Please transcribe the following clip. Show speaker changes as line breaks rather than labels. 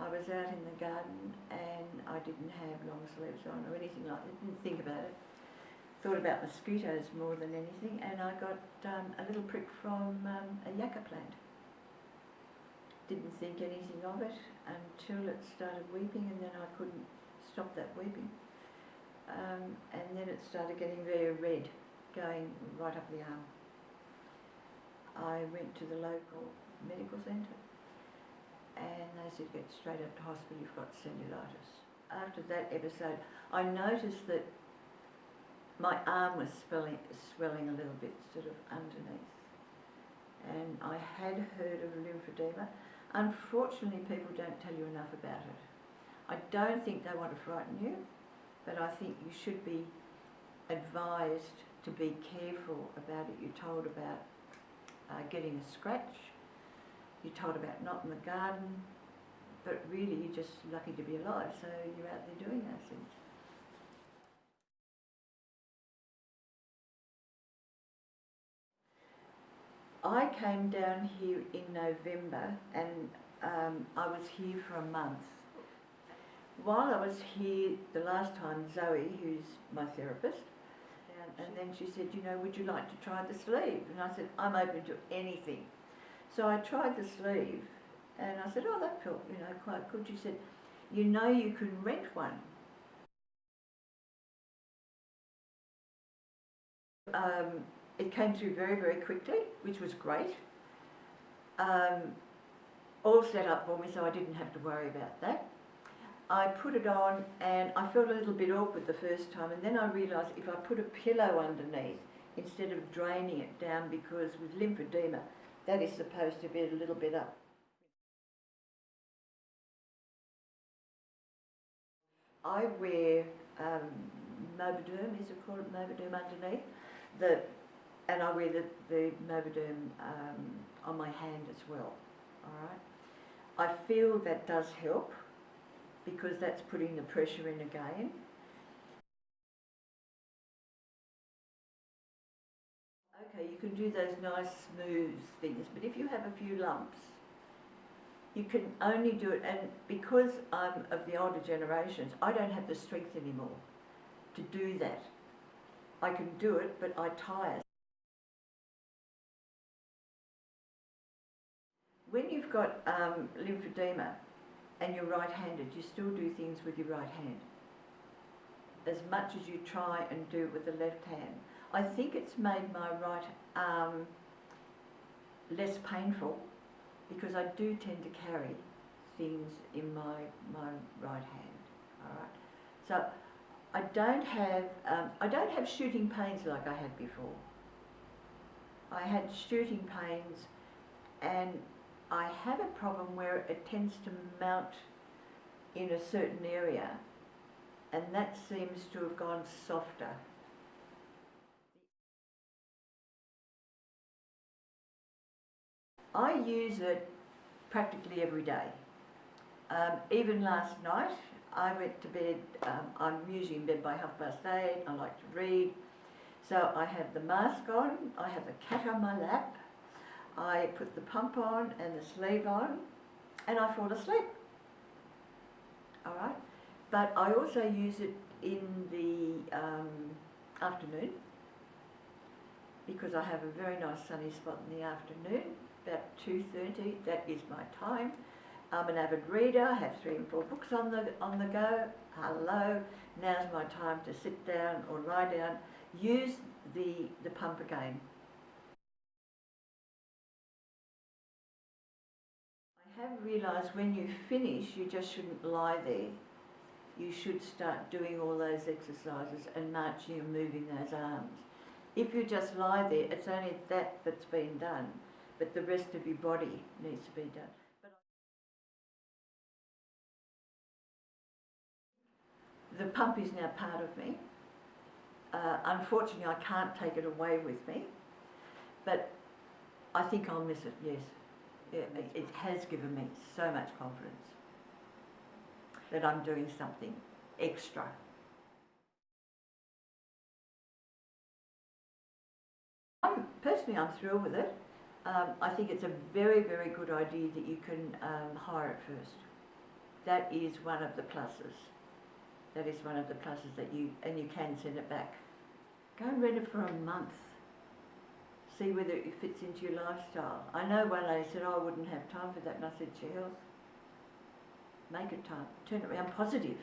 I was out in the garden and I didn't have long sleeves on or anything like that, didn't think about it. Thought about mosquitoes more than anything, and I got a little prick from a yucca plant. Didn't think anything of it until it started weeping, and then I couldn't stop that weeping. And then it started getting very red, going right up the arm. I went to the local medical centre and they said, get straight up to hospital, you've got cellulitis. After that episode, I noticed that my arm was swelling a little bit, sort of underneath. And I had heard of lymphoedema. Unfortunately, people don't tell you enough about it. I don't think they want to frighten you, but I think you should be advised to be careful about it. You're told about getting a scratch, you're told about not in the garden, but really you're just lucky to be alive, so you're out there doing those things. I came down here in November and I was here for a month. While I was here the last time, Zoe, who's my therapist, and then she said, you know, would you like to try the sleeve? And I said, I'm open to anything. So I tried the sleeve and I said, oh, that felt, you know, quite good. She said, you know, you can rent one. It came through very, very quickly, which was great. All set up for me, so I didn't have to worry about that. I put it on and I felt a little bit awkward the first time, and then I realised if I put a pillow underneath instead of draining it down, because with lymphoedema that is supposed to be a little bit up. I wear Medi-Rent, is it called Medi-Rent underneath? And I wear the Medi-Rent on my hand as well, alright? I feel that does help, because that's putting the pressure in again. Okay, you can do those nice smooth things, but if you have a few lumps, you can only do it, and because I'm of the older generations, I don't have the strength anymore to do that. I can do it, but I tire. When you've got lymphoedema and you're right-handed, you still do things with your right hand as much as you try and do it with the left hand. I think it's made my right arm less painful, because I do tend to carry things in my right hand. All right, so I don't have shooting pains like I had before. I had shooting pains, and I have a problem where it tends to mount in a certain area, and that seems to have gone softer. I use it practically every day. Even last night, I went to bed, I'm usually in bed by 8:30, I like to read. So I have the mask on, I have the cat on my lap, I put the pump on and the sleeve on, and I fall asleep. Alright? But I also use it in the afternoon, because I have a very nice sunny spot in the afternoon, about 2:30, that is my time. I'm an avid reader, I have 3 and 4 books on the go. Hello, now's my time to sit down or lie down. Use the pump again. I have realised when you finish, you just shouldn't lie there. You should start doing all those exercises and marching and moving those arms. If you just lie there, it's only that's been done, but the rest of your body needs to be done. The pump is now part of me. Unfortunately, I can't take it away with me, but I think I'll miss it, yes. Yeah, it has given me so much confidence that I'm doing something extra. Personally, I'm thrilled with it. I think it's a very, very good idea that you can hire it first. that is one of the pluses. That is one of the pluses that you can send it back. Go and rent it for a month. See whether it fits into your lifestyle. I know one lady said, oh, I wouldn't have time for that, and I said, to your health, make it time. Turn it around positive.